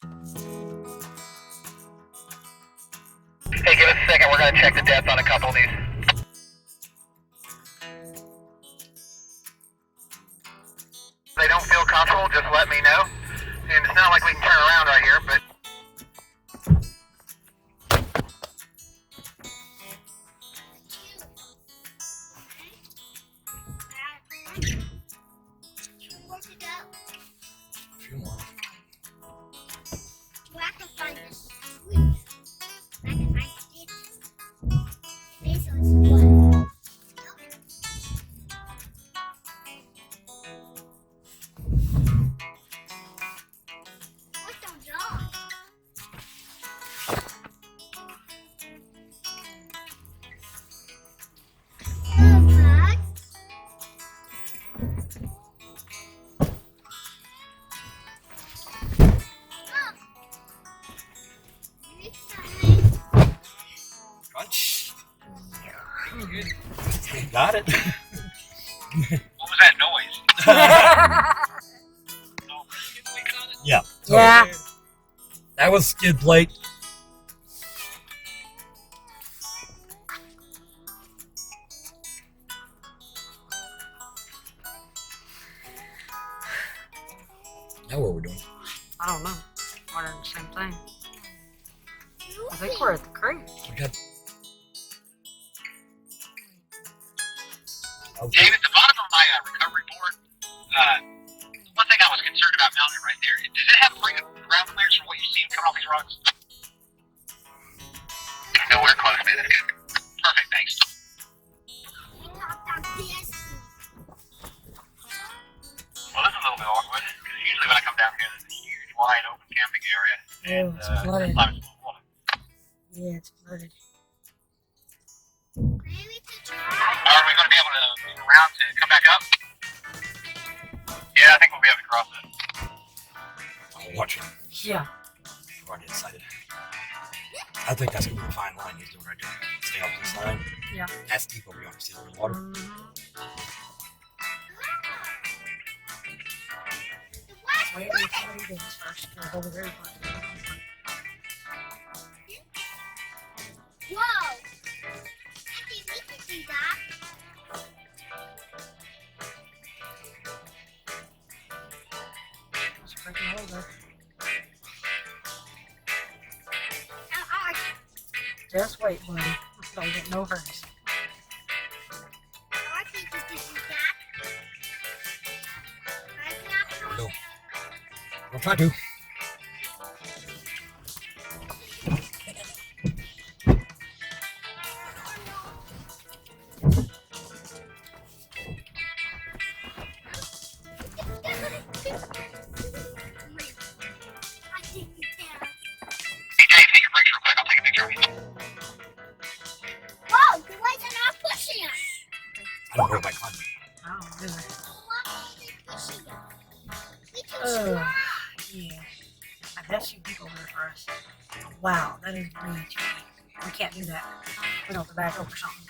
Hey, give us a second. We're going to check the depth on a couple of these. If they don't feel comfortable, just let me know. And it's not like we can turn around right here, but... Got it. What was that noise? Yeah. Totally. Yeah. That was skid plate. Now what are we doing? I don't know. We're doing the same thing. I think we're at the creek. We got... Dave, at the bottom of my recovery board, one thing I was concerned about mounting right there, does it have ground clearance from what you see coming off these rocks? Nowhere close, man. That's good. Perfect, thanks. Well, this is a little bit awkward, because usually when I come down here, there's a huge, wide, open camping area. And, it's flooded. sometimes it's full of water. Yeah, it's flooded. Are we going to be able to move around to come back up? Yeah, I think we'll be able to cross it. I'm watching. Yeah. I've already decided. I think that's going to be the fine line he's doing right there. Stay off this line. Yeah. That's deep over yonder. See the water? Wait, we can do this first. We're over there. Whoa! I think we can do that. Just freaking over. Just wait, buddy. Don't get no hurries. I think we can do that. There we go. We'll try to. I don't know if I can. I don't know. Oh, Yeah. I bet you people over there for us. Wow, that is way too deep. We can't do that. We don't have to back over something.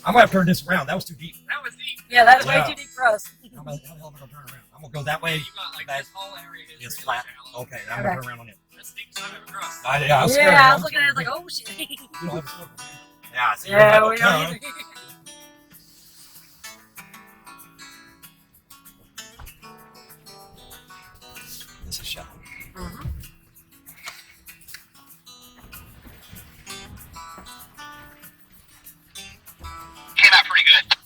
I'm going to turn this around. That was too deep. That was deep. Yeah, that's Yeah. way too deep for us. How the hell am I going to turn around? I'm going to go that way. You got like this whole area It's flat. Okay, now I'm Okay. going to turn around on it. That's the deep side of a cross. Yeah, I was scared. Yeah, I was looking at it like, oh shit. You don't have a swivel. Yeah, see, Yeah, you we don't have don't a tongue. This is shallow. Mm-hmm. Came out pretty good.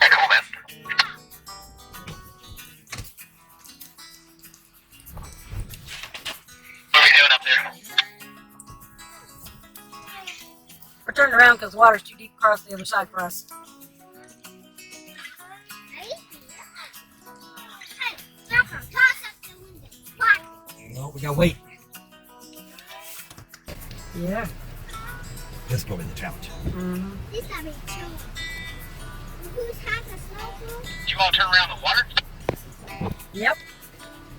Hey, cool, man. What are we doing up there? We're turning around because the water's too deep across the other side for us. No, we got to wait. Yeah. This is going to be the challenge. Mm-hmm. This gotta be too. Who's has a snowball? Do you want to turn around the water? Yep.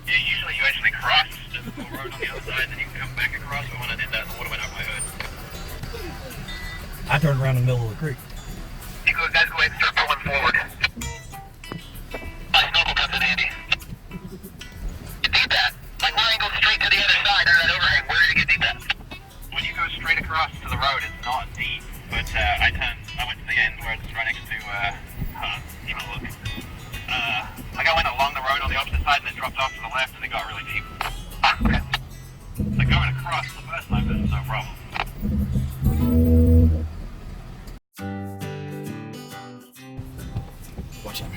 Yeah, usually you actually cross the road on the other side, then you can come back across, but when I did that, the water went out my hood. I turned around in the middle of the creek. You guys go ahead and start pulling forward. Normal comes in handy. You did that. Like, why ain't go straight to the other side under that overhang? Where did you get deep at? When you go straight across to the road, it's not deep. But I went to the end where it's right next to, even look. Like I went along the road on the opposite side and then dropped off to the left and it got really deep. Okay. Like going across the first time, this is no problem. Watch out.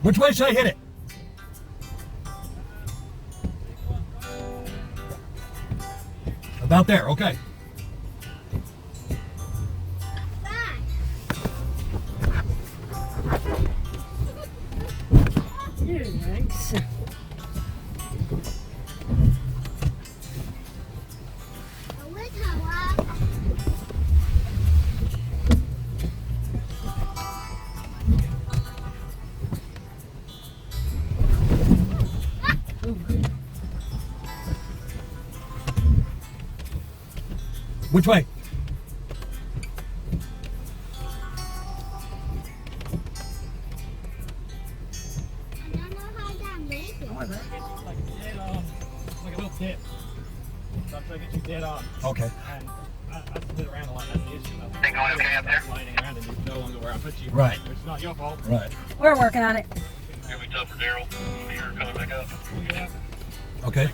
Which way should I hit it? About there, okay. Thanks. Which way? I don't know how that made it. Like dead on, like a little tip. So I'm trying to get you dead on. Okay. And I split around a lot, that's the issue. Thing going okay up there? Sliding around and it's no longer where I put you. Right. Which is not your fault. Right. We're working on it. Here we tell for Daryl. Here, coming back up. Yeah. Okay.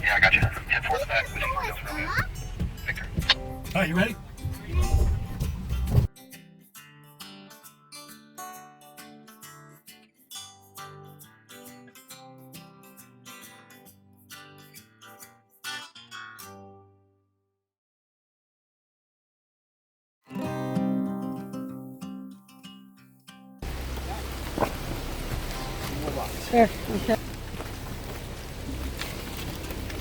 Yeah, I got you. Head towards the back. We should go from here. Victor. All right, you ready? There. Okay.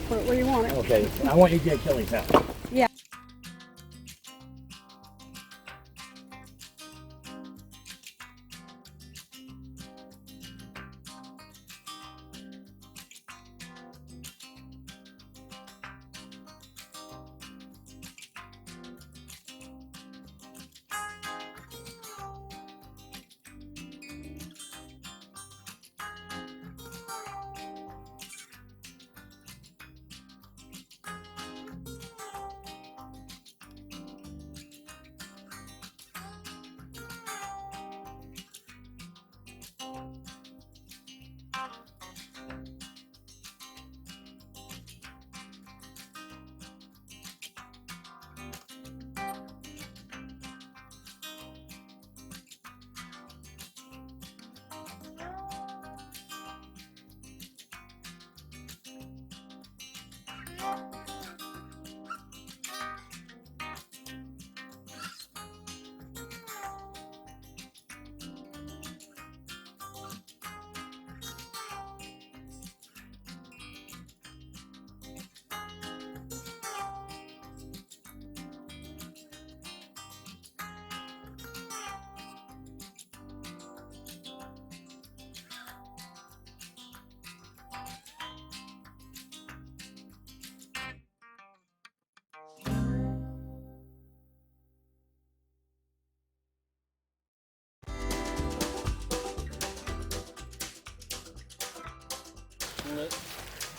Put it where you want it. Okay. I want you to get Achilles out. Yeah.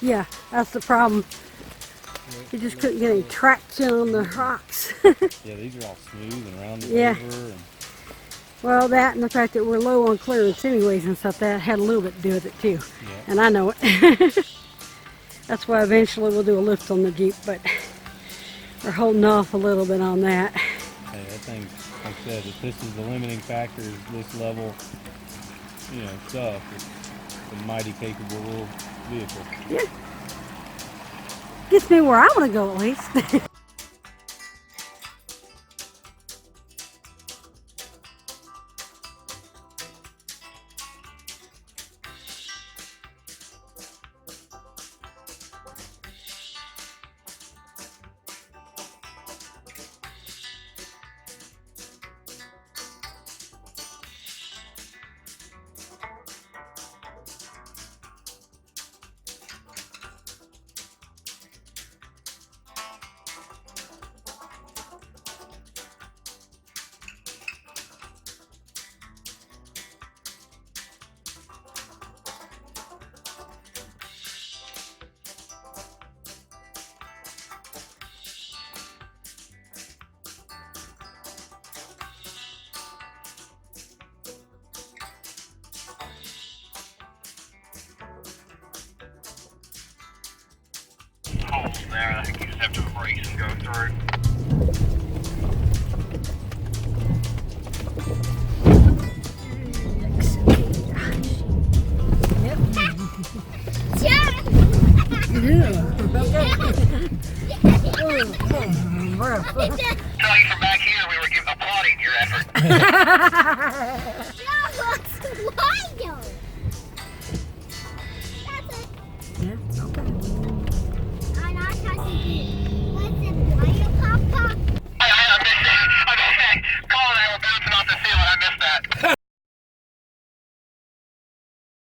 Yeah, that's the problem. You just couldn't get any traction on the rocks. Yeah, these are all smooth and rounded Yeah. over. And Well, that and the fact that we're low on clearance anyways and stuff, that had a little bit to do with it too. Yeah. And I know it. That's why eventually we'll do a lift on the Jeep, but we're holding off a little bit on that. hey, that thing, like I said, if this is the limiting factor, is this level, stuff, it's a mighty capable little vehicle. Yeah. Gets me where I want to go at least. Holes there, I think you just have to embrace and go through. Tell you from back here, we were applauding your effort.